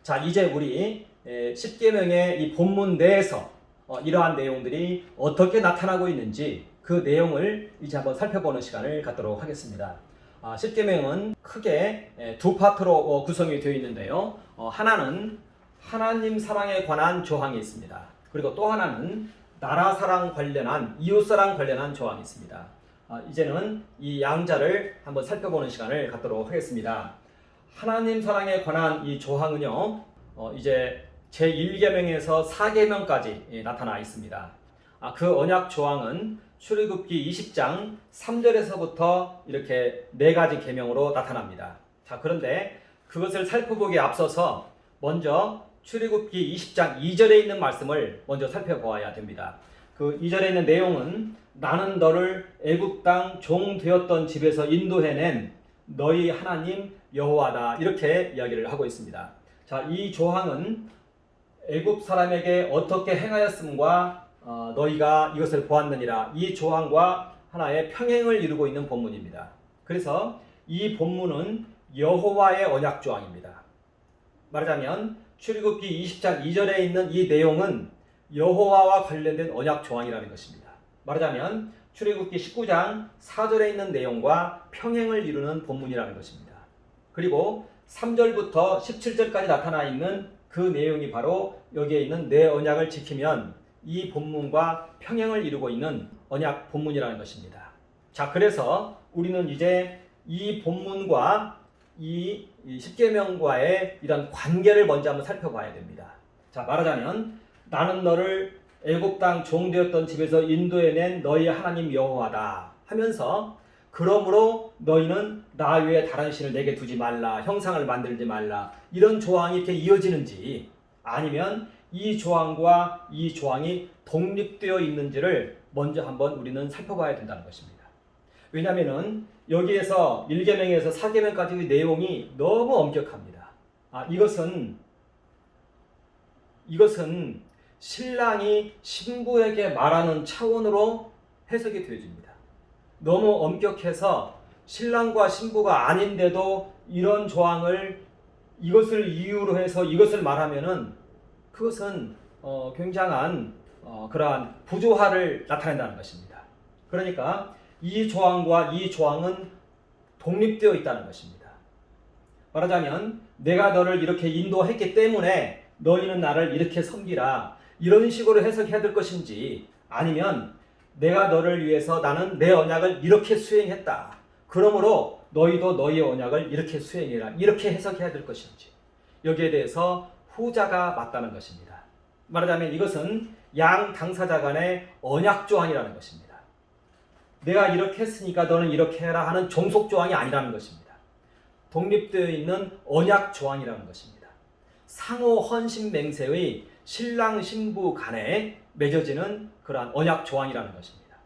자, 이제 우리 10계명의 이 본문 내에서 이러한 내용들이 어떻게 나타나고 있는지 그 내용을 이제 한번 살펴보는 시간을 갖도록 하겠습니다. 10계명은 크게 두 파트로 구성이 되어 있는데요. 하나는 하나님 사랑에 관한 조항이 있습니다. 그리고 또 하나는 나라 사랑 관련한, 이웃 사랑 관련한 조항이 있습니다. 이제는 이 양자를 한번 살펴보는 시간을 갖도록 하겠습니다. 하나님 사랑에 관한 이 조항은요, 이제 제1계명에서 4계명까지 나타나 있습니다. 그 언약 조항은 출애굽기 20장 3절에서부터 이렇게 4가지 계명으로 나타납니다. 자, 그런데 그것을 살펴보기에 앞서서 먼저 출애굽기 20장 2절에 있는 말씀을 먼저 살펴보아야 됩니다. 그 2절에 있는 내용은 나는 너를 애굽 땅 종 되었던 집에서 인도해낸 너희 하나님 여호와다, 이렇게 이야기를 하고 있습니다. 자, 이 조항은 애굽 사람에게 어떻게 행하였음과 너희가 이것을 보았느니라, 이 조항과 하나의 평행을 이루고 있는 본문입니다. 그래서 이 본문은 여호와의 언약 조항입니다. 말하자면 출애굽기 20장 2절에 있는 이 내용은 여호와와 관련된 언약 조항이라는 것입니다. 말하자면 출애굽기 19장 4절에 있는 내용과 평행을 이루는 본문이라는 것입니다. 그리고 3절부터 17절까지 나타나 있는 그 내용이 바로 여기에 있는 내 언약을 지키면 이 본문과 평행을 이루고 있는 언약 본문이라는 것입니다. 자, 그래서 우리는 이제 이 본문과 이 10계명과의 이런 관계를 먼저 한번 살펴봐야 됩니다. 자, 말하자면 나는 너를 애굽 땅 종 되었던 집에서 인도해낸 너희 하나님 여호와다 하면서, 그러므로 너희는 나 외에 다른 신을 내게 두지 말라, 형상을 만들지 말라, 이런 조항이 이렇게 이어지는지, 아니면 이 조항과 이 조항이 독립되어 있는지를 먼저 한번 우리는 살펴봐야 된다는 것입니다. 왜냐하면 여기에서 1계명에서 4계명까지의 내용이 너무 엄격합니다. 이것은 신랑이 신부에게 말하는 차원으로 해석이 되어집니다. 너무 엄격해서 신랑과 신부가 아닌데도 이런 조항을 이것을 이유로 해서 이것을 말하면은 그것은 굉장한 그러한 부조화를 나타낸다는 것입니다. 그러니까 이 조항과 이 조항은 독립되어 있다는 것입니다. 말하자면 내가 너를 이렇게 인도했기 때문에 너희는 나를 이렇게 섬기라, 이런 식으로 해석해야 될 것인지, 아니면 내가 너를 위해서 나는 내 언약을 이렇게 수행했다, 그러므로 너희도 너희의 언약을 이렇게 수행해라, 이렇게 해석해야 될 것인지, 여기에 대해서 후자가 맞다는 것입니다. 말하자면 이것은 양 당사자 간의 언약 조항이라는 것입니다. 내가 이렇게 했으니까 너는 이렇게 해라 하는 종속 조항이 아니라는 것입니다. 독립되어 있는 언약 조항이라는 것입니다. 상호 헌신 맹세의 신랑 신부 간에 맺어지는 그러한 언약 조항이라는 것입니다.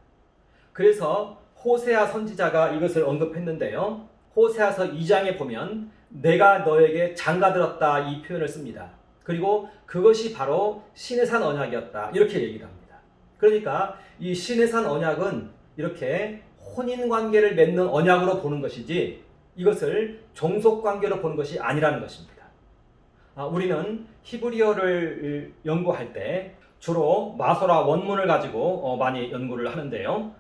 그래서 호세아 선지자가 이것을 언급했는데요, 호세아서 2장에 보면 내가 너에게 장가들었다, 이 표현을 씁니다. 그리고 그것이 바로 시내산 언약이었다, 이렇게 얘기를 합니다. 그러니까 이 시내산 언약은 이렇게 혼인관계를 맺는 언약으로 보는 것이지 이것을 종속관계로 보는 것이 아니라는 것입니다. 우리는 히브리어를 연구할 때 주로 마소라 원문을 가지고 많이 연구를 하는데요,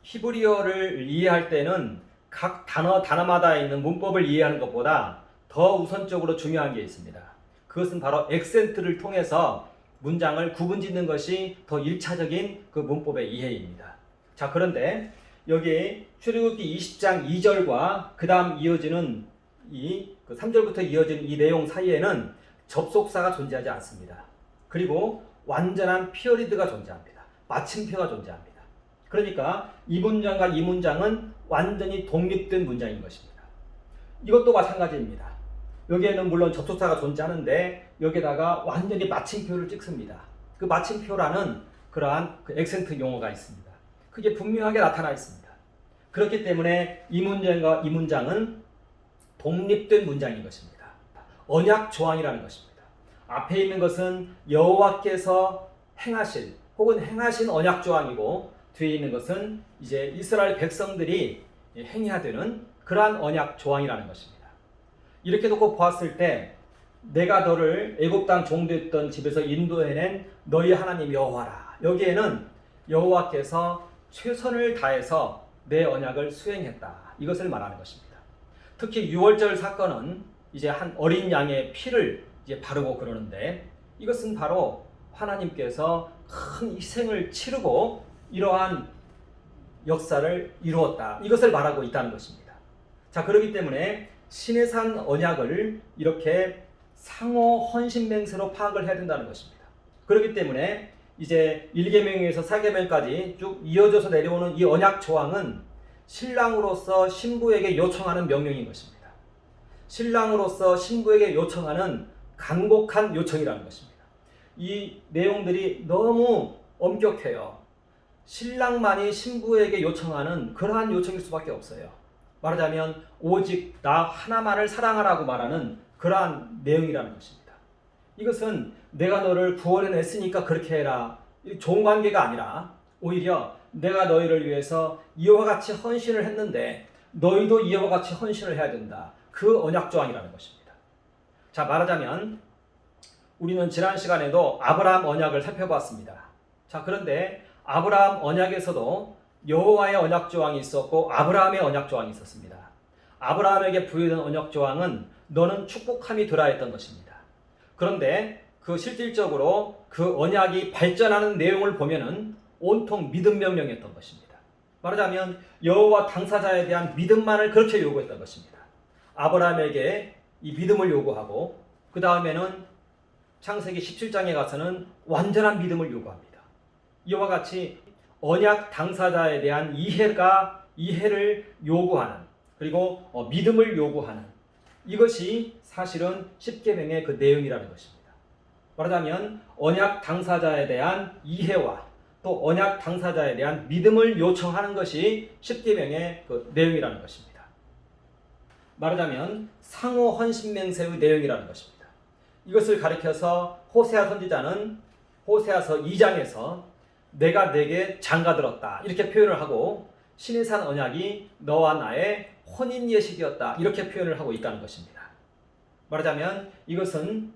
히브리어를 이해할 때는 각 단어마다 있는 문법을 이해하는 것보다 더 우선적으로 중요한 게 있습니다. 그것은 바로 액센트를 통해서 문장을 구분짓는 것이 더 1차적인 그 문법의 이해입니다. 자, 그런데 여기 출애굽기 20장 2절과 그 다음 이어지는 이 3절부터 이어지는 이 내용 사이에는 접속사가 존재하지 않습니다. 그리고 완전한 피어리드가 존재합니다. 마침표가 존재합니다. 그러니까 이 문장과 이 문장은 완전히 독립된 문장인 것입니다. 이것도 마찬가지입니다. 여기에는 물론 접속사가 존재하는데 여기에다가 완전히 마침표를 찍습니다. 그 마침표라는 그러한 그 액센트 용어가 있습니다. 그게 분명하게 나타나 있습니다. 그렇기 때문에 이 문장과 이 문장은 독립된 문장인 것입니다. 언약 조항이라는 것입니다. 앞에 있는 것은 여호와께서 행하실 혹은 행하신 언약 조항이고, 뒤에 있는 것은 이제 이스라엘 백성들이 행해야 되는 그러한 언약 조항이라는 것입니다. 이렇게 놓고 보았을 때 내가 너를 애굽 땅 종되었던 집에서 인도해낸 너희 하나님 여호와라. 여기에는 여호와께서 최선을 다해서 내 언약을 수행했다. 이것을 말하는 것입니다. 특히 유월절 사건은 이제 한 어린 양의 피를 이제 바르고 그러는데 이것은 바로 하나님께서 큰 희생을 치르고 이러한 역사를 이루었다. 이것을 말하고 있다는 것입니다. 자, 그렇기 때문에 시내산 언약을 이렇게 상호 헌신맹세로 파악을 해야 된다는 것입니다. 그렇기 때문에 이제 1계명에서 4계명까지 쭉 이어져서 내려오는 이 언약 조항은 신랑으로서 신부에게 요청하는 명령인 것입니다. 신랑으로서 신부에게 요청하는 간곡한 요청이라는 것입니다. 이 내용들이 너무 엄격해요. 신랑만이 신부에게 요청하는 그러한 요청일 수밖에 없어요. 말하자면 오직 나 하나만을 사랑하라고 말하는 그러한 내용이라는 것입니다. 이것은 내가 너를 구원해냈으니까 그렇게 해라. 좋은 관계가 아니라 오히려 내가 너희를 위해서 이와 같이 헌신을 했는데 너희도 이와 같이 헌신을 해야 된다. 그 언약 조항이라는 것입니다. 자, 말하자면 우리는 지난 시간에도 아브라함 언약을 살펴봤습니다. 자, 그런데 아브라함 언약에서도 여호와의 언약 조항이 있었고 아브라함의 언약 조항이 있었습니다. 아브라함에게 부여된 언약 조항은 너는 축복함이 되라 했던 것입니다. 그런데 그 실질적으로 그 언약이 발전하는 내용을 보면은 온통 믿음 명령이었던 것입니다. 말하자면 여호와 당사자에 대한 믿음만을 그렇게 요구했던 것입니다. 아브라함에게 이 믿음을 요구하고 그 다음에는 창세기 17장에 가서는 완전한 믿음을 요구합니다. 이와 같이 언약 당사자에 대한 이해를 요구하는 그리고 믿음을 요구하는 이것이 사실은 10계명의 그 내용이라는 것입니다. 말하자면 언약 당사자에 대한 이해와 또 언약 당사자에 대한 믿음을 요청하는 것이 10계명의 그 내용이라는 것입니다. 말하자면 상호 헌신맹세의 내용이라는 것입니다. 이것을 가리켜서 호세아 선지자는 호세아서 2장에서 내가 내게 장가들었다 이렇게 표현을 하고 시내산 언약이 너와 나의 혼인 예식이었다 이렇게 표현을 하고 있다는 것입니다. 말하자면 이것은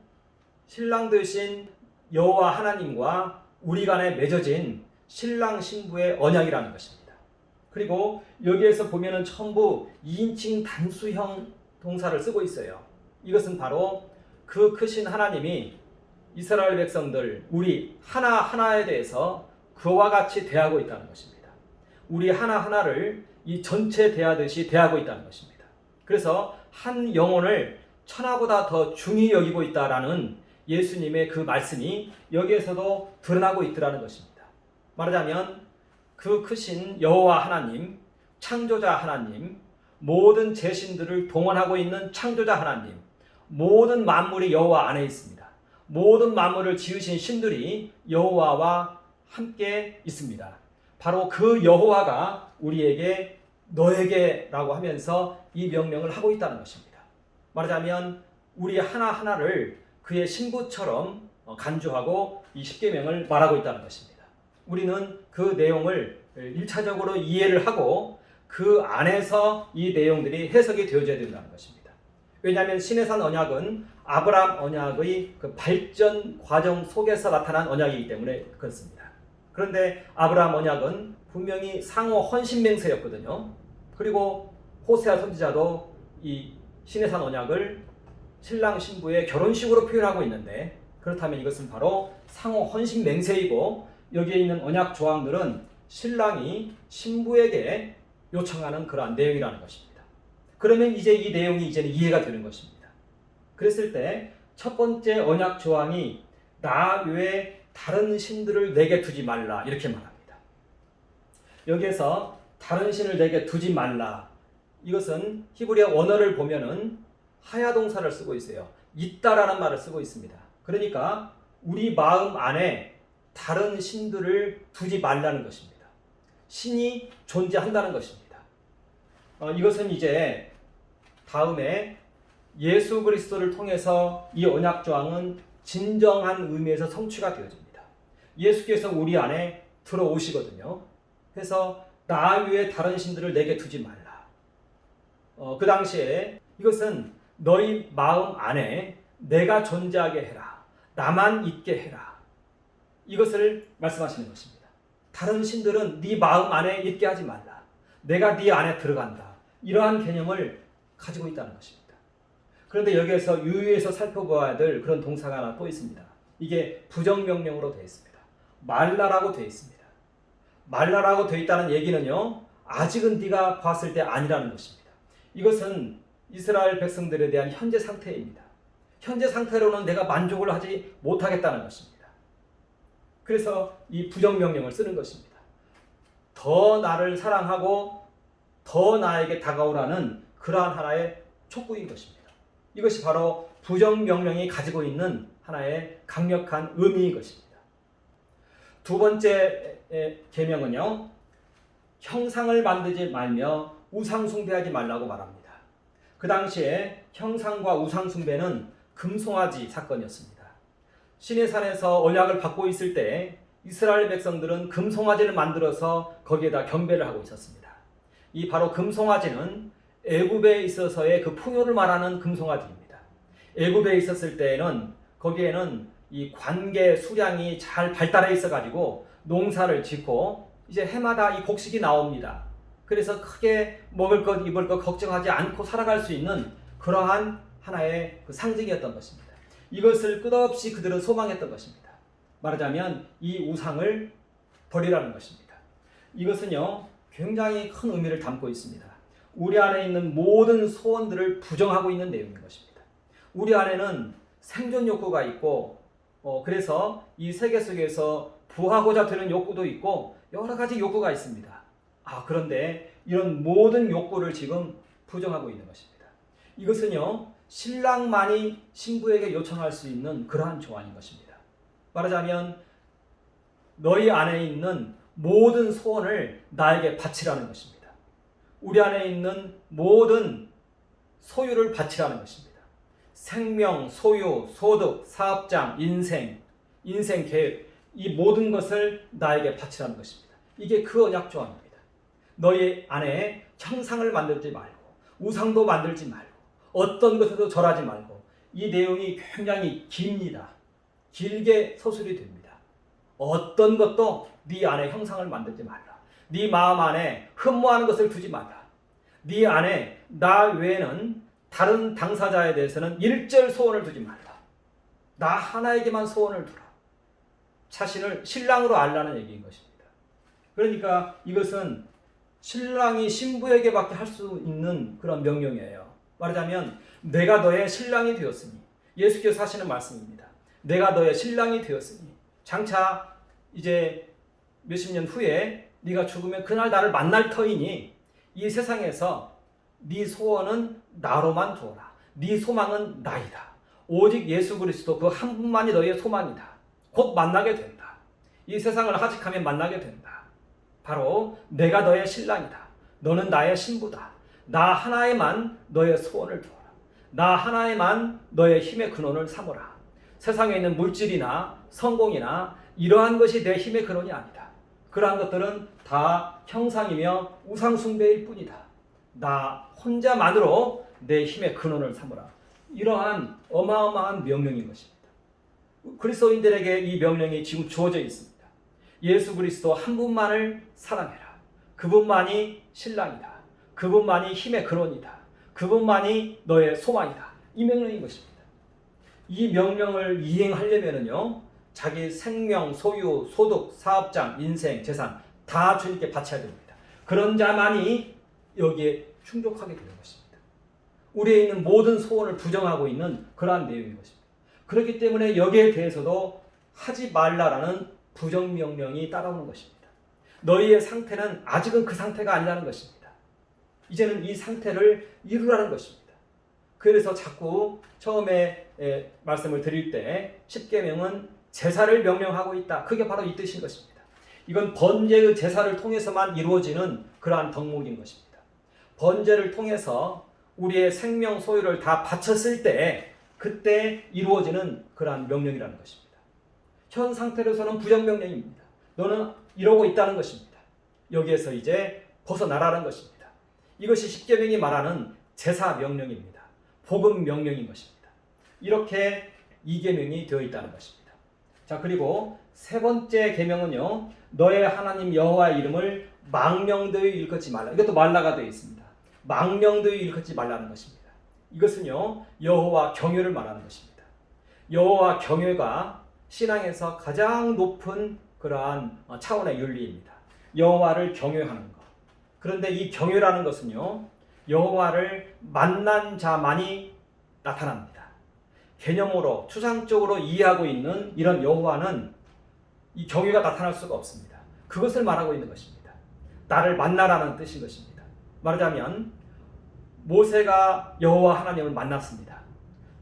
신랑 되신 여호와 하나님과 우리 간에 맺어진 신랑 신부의 언약이라는 것입니다. 그리고 여기에서 보면은 전부 2인칭 단수형 동사를 쓰고 있어요. 이것은 바로 그 크신 하나님이 이스라엘 백성들 우리 하나하나에 대해서 그와 같이 대하고 있다는 것입니다. 우리 하나하나를 이 전체 대하듯이 대하고 있다는 것입니다. 그래서 한 영혼을 천하보다 더 중히 여기고 있다라는 예수님의 그 말씀이 여기에서도 드러나고 있더라는 것입니다. 말하자면 그 크신 여호와 하나님, 창조자 하나님, 모든 제신들을 동원하고 있는 창조자 하나님, 모든 만물이 여호와 안에 있습니다. 모든 만물을 지으신 신들이 여호와와 함께 있습니다. 바로 그 여호와가 우리에게 너에게라고 하면서 이 명령을 하고 있다는 것입니다. 말하자면 우리 하나하나를 그의 신부처럼 간주하고 이 10계명을 말하고 있다는 것입니다. 우리는 그 내용을 1차적으로 이해를 하고 그 안에서 이 내용들이 해석이 되어져야 된다는 것입니다. 왜냐하면 시내산 언약은 아브라함 언약의 그 발전 과정 속에서 나타난 언약이기 때문에 그렇습니다. 그런데 아브라함 언약은 분명히 상호 헌신맹세였거든요. 그리고 호세아 선지자도 이 시내산 언약을 신랑 신부의 결혼식으로 표현하고 있는데 그렇다면 이것은 바로 상호 헌신맹세이고 여기에 있는 언약 조항들은 신랑이 신부에게 요청하는 그러한 내용이라는 것입니다. 그러면 이제 이 내용이 이제는 이해가 되는 것입니다. 그랬을 때 첫 번째 언약 조항이 나 외에 다른 신들을 내게 두지 말라 이렇게 말합니다. 여기에서 다른 신을 내게 두지 말라 이것은 히브리어 원어를 보면은 하야 동사를 쓰고 있어요. 있다라는 말을 쓰고 있습니다. 그러니까 우리 마음 안에 다른 신들을 두지 말라는 것입니다. 신이 존재한다는 것입니다. 이것은 이제 다음에 예수 그리스도를 통해서 이 언약 조항은 진정한 의미에서 성취가 되어집니다. 예수께서 우리 안에 들어오시거든요. 그래서 나 외에 다른 신들을 내게 두지 말라. 그 당시에 이것은 너희 마음 안에 내가 존재하게 해라. 나만 있게 해라. 이것을 말씀하시는 것입니다. 다른 신들은 네 마음 안에 있게 하지 말라. 내가 네 안에 들어간다. 이러한 개념을 가지고 있다는 것입니다. 그런데 여기에서 유의해서 살펴봐야 될 그런 동사가 하나 또 있습니다. 이게 부정명령으로 되어 있습니다. 말라라고 되어 있습니다. 말라라고 되어 있다는 얘기는요, 아직은 네가 봤을 때 아니라는 것입니다. 이것은 이스라엘 백성들에 대한 현재 상태입니다. 현재 상태로는 내가 만족을 하지 못하겠다는 것입니다. 그래서 이 부정명령을 쓰는 것입니다. 더 나를 사랑하고 더 나에게 다가오라는 그러한 하나의 촉구인 것입니다. 이것이 바로 부정명령이 가지고 있는 하나의 강력한 의미인 것입니다. 두 번째 계명은요, 형상을 만들지 말며 우상 숭배하지 말라고 말합니다. 그 당시에 형상과 우상 숭배는 금송아지 사건이었습니다. 시내산에서 언약을 받고 있을 때 이스라엘 백성들은 금송아지를 만들어서 거기에다 경배를 하고 있었습니다. 이 바로 금송아지는 애굽에 있어서의 그 풍요를 말하는 금송아지입니다. 애굽에 있었을 때에는 거기에는 이 관계 수량이 잘 발달해 있어 가지고 농사를 짓고 이제 해마다 이 곡식이 나옵니다. 그래서 크게 먹을 것 입을 것 걱정하지 않고 살아갈 수 있는 그러한 하나의 그 상징이었던 것입니다. 이것을 끝없이 그들은 소망했던 것입니다. 말하자면 이 우상을 버리라는 것입니다. 이것은요, 굉장히 큰 의미를 담고 있습니다. 우리 안에 있는 모든 소원들을 부정하고 있는 내용인 것입니다. 우리 안에는 생존 욕구가 있고, 그래서 이 세계 속에서 부하고자 되는 욕구도 있고 여러 가지 욕구가 있습니다. 그런데 이런 모든 욕구를 지금 부정하고 있는 것입니다. 이것은요, 신랑만이 신부에게 요청할 수 있는 그러한 조항인 것입니다. 말하자면 너희 안에 있는 모든 소원을 나에게 바치라는 것입니다. 우리 안에 있는 모든 소유를 바치라는 것입니다. 생명, 소유, 소득, 사업장, 인생 계획, 이 모든 것을 나에게 바치라는 것입니다. 이게 그 언약 조항입니다. 너희 안에 형상을 만들지 말고 우상도 만들지 말고 어떤 것에도 절하지 말고. 이 내용이 굉장히 깁니다. 길게 서술이 됩니다. 어떤 것도 네 안에 형상을 만들지 말라. 네 마음 안에 흠모하는 것을 두지 말라. 네 안에 나 외에는 다른 당사자에 대해서는 일절 소원을 두지 말라. 나 하나에게만 소원을 두라. 자신을 신랑으로 알라는 얘기인 것입니다. 그러니까 이것은 신랑이 신부에게밖에 할 수 있는 그런 명령이에요. 말하자면 내가 너의 신랑이 되었으니, 예수께서 하시는 말씀입니다. 내가 너의 신랑이 되었으니 장차 이제 몇십 년 후에 네가 죽으면 그날 나를 만날 터이니 이 세상에서 네 소원은 나로만 두어라. 네 소망은 나이다. 오직 예수 그리스도 그 한 분만이 너의 소망이다. 곧 만나게 된다. 이 세상을 하직하면 만나게 된다. 바로 내가 너의 신랑이다. 너는 나의 신부다. 나 하나에만 너의 소원을 두어라. 나 하나에만 너의 힘의 근원을 삼으라. 세상에 있는 물질이나 성공이나 이러한 것이 내 힘의 근원이 아니다. 그러한 것들은 다 형상이며 우상숭배일 뿐이다. 나 혼자만으로 내 힘의 근원을 삼으라. 이러한 어마어마한 명령인 것입니다. 그리스도인들에게 이 명령이 지금 주어져 있습니다. 예수 그리스도 한 분만을 사랑해라. 그분만이 신랑이다. 그분만이 힘의 근원이다. 그분만이 너의 소망이다. 이 명령인 것입니다. 이 명령을 이행하려면요, 자기 생명, 소유, 소득, 사업장, 인생, 재산 다 주님께 바쳐야 됩니다. 그런 자만이 여기에 충족하게 되는 것입니다. 우리에 있는 모든 소원을 부정하고 있는 그러한 내용인 것입니다. 그렇기 때문에 여기에 대해서도 하지 말라라는 부정명령이 따라오는 것입니다. 너희의 상태는 아직은 그 상태가 아니라는 것입니다. 이제는 이 상태를 이루라는 것입니다. 그래서 자꾸 처음에 말씀을 드릴 때 10계명은 제사를 명령하고 있다. 그게 바로 이 뜻인 것입니다. 이건 번제의 제사를 통해서만 이루어지는 그러한 덕목인 것입니다. 번제를 통해서 우리의 생명 소유를 다 바쳤을 때 그때 이루어지는 그러한 명령이라는 것입니다. 현 상태로서는 부정명령입니다. 너는 이러고 있다는 것입니다. 여기에서 이제 벗어나라는 것입니다. 이것이 십계명이 말하는 제사 명령입니다. 복음 명령인 것입니다. 이렇게 이 계명이 되어 있다는 것입니다. 자, 그리고 세 번째 계명은요. 너의 하나님 여호와의 이름을 망령되이 일컫지 말라. 이것도 말라가 되어 있습니다. 망령되이 일컫지 말라는 것입니다. 이것은요. 여호와 경외를 말하는 것입니다. 여호와 경외가 신앙에서 가장 높은 그러한 차원의 윤리입니다. 여호와를 경외하는 것. 그런데 이 경외라는 것은요. 여호와를 만난 자만이 나타납니다. 개념으로 추상적으로 이해하고 있는 이런 여호와는 이 경외가 나타날 수가 없습니다. 그것을 말하고 있는 것입니다. 나를 만나라는 뜻인 것입니다. 말하자면 모세가 여호와 하나님을 만났습니다.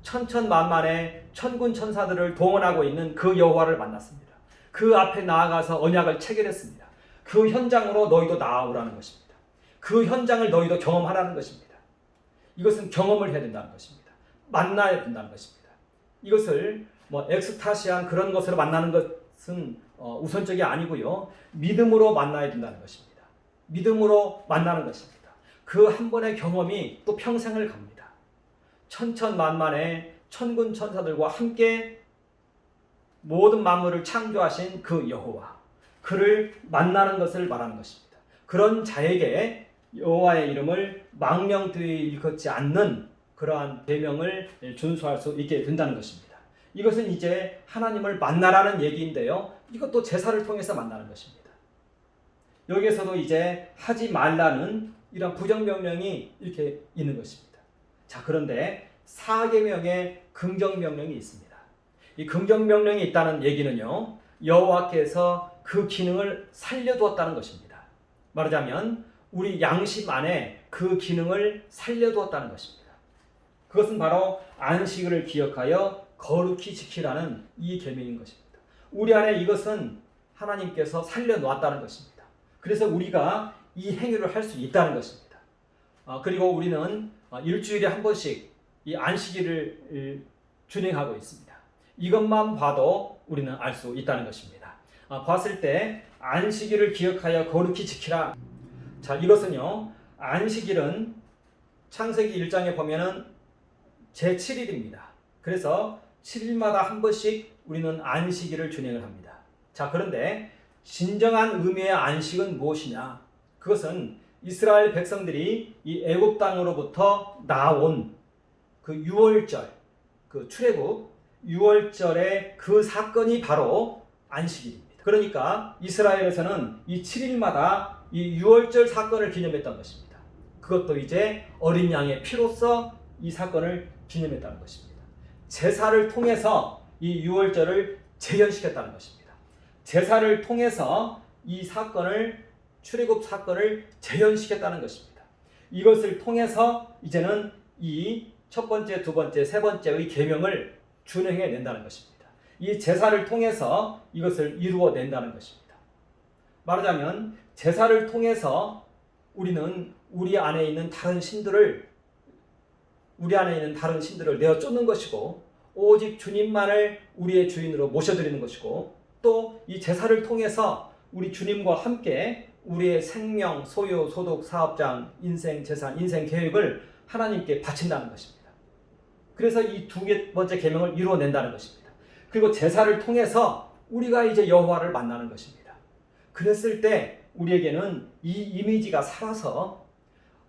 천천만만의 천군 천사들을 동원하고 있는 그 여호와를 만났습니다. 그 앞에 나아가서 언약을 체결했습니다. 그 현장으로 너희도 나아오라는 것입니다. 그 현장을 너희도 경험하라는 것입니다. 이것은 경험을 해야 된다는 것입니다. 만나야 된다는 것입니다. 이것을 엑스타시한 그런 것으로 만나는 것은 우선적이 아니고요. 믿음으로 만나야 된다는 것입니다. 믿음으로 만나는 것입니다. 그 한 번의 경험이 또 평생을 갑니다. 천천만만의 천군 천사들과 함께 모든 만물을 창조하신 그 여호와, 그를 만나는 것을 말하는 것입니다. 그런 자에게 여호와의 이름을 망령되이 일컫지 않는 그러한 계명을 준수할 수 있게 된다는 것입니다. 이것은 이제 하나님을 만나라는 얘기인데요. 이것도 제사를 통해서 만나는 것입니다. 여기에서도 이제 하지 말라는 이런 부정명령이 이렇게 있는 것입니다. 자, 그런데 4계명의 긍정명령이 있습니다. 이 긍정명령이 있다는 얘기는요. 여호와께서 그 기능을 살려두었다는 것입니다. 말하자면 우리 양심 안에 그 기능을 살려두었다는 것입니다. 그것은 바로 안식일을 기억하여 거룩히 지키라는 이 계명인 것입니다. 우리 안에 이것은 하나님께서 살려놓았다는 것입니다. 그래서 우리가 이 행위를 할 수 있다는 것입니다. 그리고 우리는 일주일에 한 번씩 이 안식일을 준행하고 있습니다. 이것만 봐도 우리는 알 수 있다는 것입니다. 봤을 때 안식일을 기억하여 거룩히 지키라. 자, 이것은요. 안식일은 창세기 1장에 보면은 제7일입니다. 그래서 7일마다 한 번씩 우리는 안식일을 준행을 합니다. 자, 그런데 진정한 의미의 안식은 무엇이냐? 그것은 이스라엘 백성들이 이 애굽 땅으로부터 나온 그 유월절, 그 출애굽 유월절의 그 사건이 바로 안식일입니다. 그러니까 이스라엘에서는 이 7일마다 이 유월절 사건을 기념했던 것입니다. 그것도 이제 어린 양의 피로써 이 사건을 기념했다는 것입니다. 제사를 통해서 이 유월절을 재현시켰다는 것입니다. 제사를 통해서 이 사건을 출애굽 사건을 재현시켰다는 것입니다. 이것을 통해서 이제는 이 첫 번째, 두 번째, 세 번째의 계명을 준행해 낸다는 것입니다. 이 제사를 통해서 이것을 이루어낸다는 것입니다. 말하자면 제사를 통해서 우리는 우리 안에 있는 다른 신들을 내어 쫓는 것이고 오직 주님만을 우리의 주인으로 모셔드리는 것이고 또 이 제사를 통해서 우리 주님과 함께 우리의 생명, 소유, 소득, 사업장, 인생, 재산, 인생 계획을 하나님께 바친다는 것입니다. 그래서 이 두 번째 계명을 이루어낸다는 것입니다. 그리고 제사를 통해서 우리가 이제 여호와를 만나는 것입니다. 그랬을 때 우리에게는 이 이미지가 살아서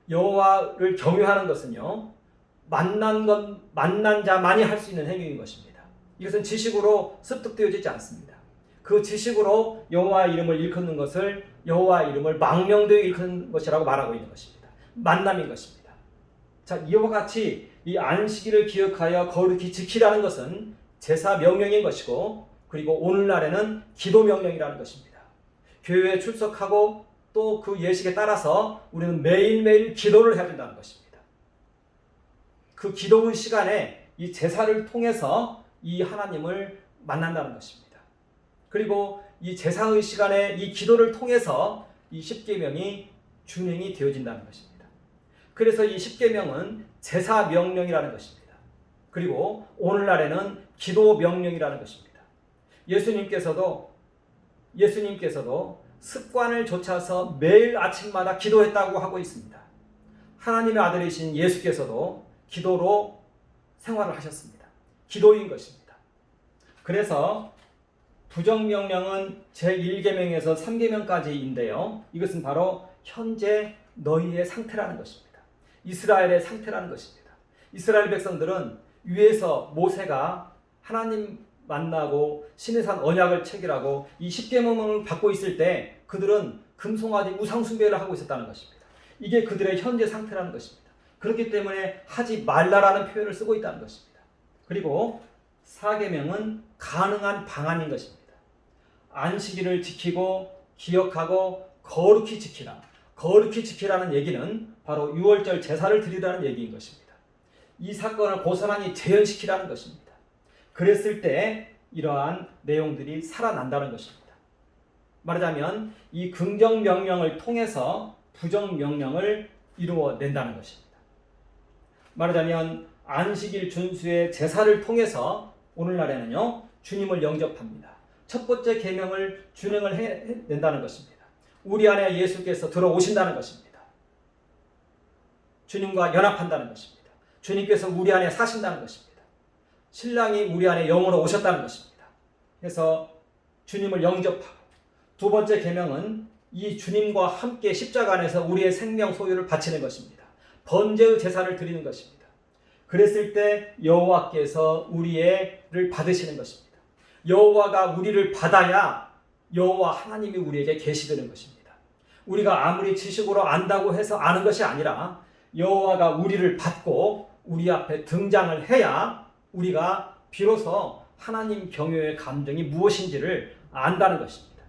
여호와를 경외하는 것은요. 만난 자만이 할 수 있는 행위인 것입니다. 이것은 지식으로 습득되어지지 않습니다. 그 지식으로 여호와의 이름을 일컫는 것을 여호와의 이름을 망령되이 일컫는 것이라고 말하고 있는 것입니다. 만남인 것입니다. 자, 이와 같이 이 안식일을 기억하여 거룩히 지키라는 것은 제사 명령인 것이고 그리고 오늘날에는 기도 명령이라는 것입니다. 교회에 출석하고 또 그 예식에 따라서 우리는 매일매일 기도를 해야 된다는 것입니다. 그 기도의 시간에 이 제사를 통해서 이 하나님을 만난다는 것입니다. 그리고 이 제사의 시간에 이 기도를 통해서 이 십계명이 준행이 되어진다는 것입니다. 그래서 이 십계명은 제사 명령이라는 것입니다. 그리고 오늘날에는 기도 명령이라는 것입니다. 예수님께서도 습관을 좇아서 매일 아침마다 기도했다고 하고 있습니다. 하나님의 아들이신 예수께서도 기도로 생활을 하셨습니다. 기도인 것입니다. 그래서 부정명령은 제1계명에서 3계명까지인데요. 이것은 바로 현재 너희의 상태라는 것입니다. 이스라엘의 상태라는 것입니다. 이스라엘 백성들은 위에서 모세가 하나님 만나고 시내산 언약을 체결하고 이 10계명을 받고 있을 때 그들은 금송아지 우상숭배를 하고 있었다는 것입니다. 이게 그들의 현재 상태라는 것입니다. 그렇기 때문에 하지 말라라는 표현을 쓰고 있다는 것입니다. 그리고 4계명은 가능한 방안인 것입니다. 안식일을 지키고 기억하고 거룩히 지키라. 거룩히 지키라는 얘기는 바로 6월절 제사를 드리라는 얘기인 것입니다. 이 사건을 고스란히 재현시키라는 것입니다. 그랬을 때 이러한 내용들이 살아난다는 것입니다. 말하자면 이 긍정명령을 통해서 부정명령을 이루어낸다는 것입니다. 말하자면 안식일 준수의 제사를 통해서 오늘날에는요 주님을 영접합니다. 첫 번째 계명을 준행을 해낸다는 것입니다. 우리 안에 예수께서 들어오신다는 것입니다. 주님과 연합한다는 것입니다. 주님께서 우리 안에 사신다는 것입니다. 신랑이 우리 안에 영으로 오셨다는 것입니다. 그래서 주님을 영접하고 두 번째 계명은 이 주님과 함께 십자가 안에서 우리의 생명 소유를 바치는 것입니다. 번제의 제사를 드리는 것입니다. 그랬을 때 여호와께서 우리를 받으시는 것입니다. 여호와가 우리를 받아야 여호와 하나님이 우리에게 계시되는 것입니다. 우리가 아무리 지식으로 안다고 해서 아는 것이 아니라 여호와가 우리를 받고 우리 앞에 등장을 해야 우리가 비로소 하나님 경외의 감정이 무엇인지를 안다는 것입니다.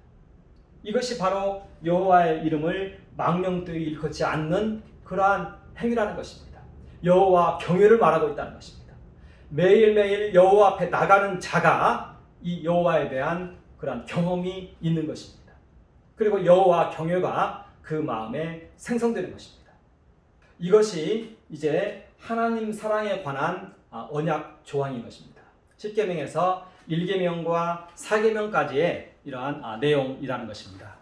이것이 바로 여호와의 이름을 망령되이 일컫지 않는 그러한 행위라는 것입니다. 여호와 경외를 말하고 있다는 것입니다. 매일매일 여호와 앞에 나가는 자가 이 여호와에 대한 그러한 경험이 있는 것입니다. 그리고 여호와 경외가 그 마음에 생성되는 것입니다. 이것이 이제 하나님 사랑에 관한 언약 조항인 것입니다. 10계명에서 1계명과 4계명까지의 이러한 내용이라는 것입니다.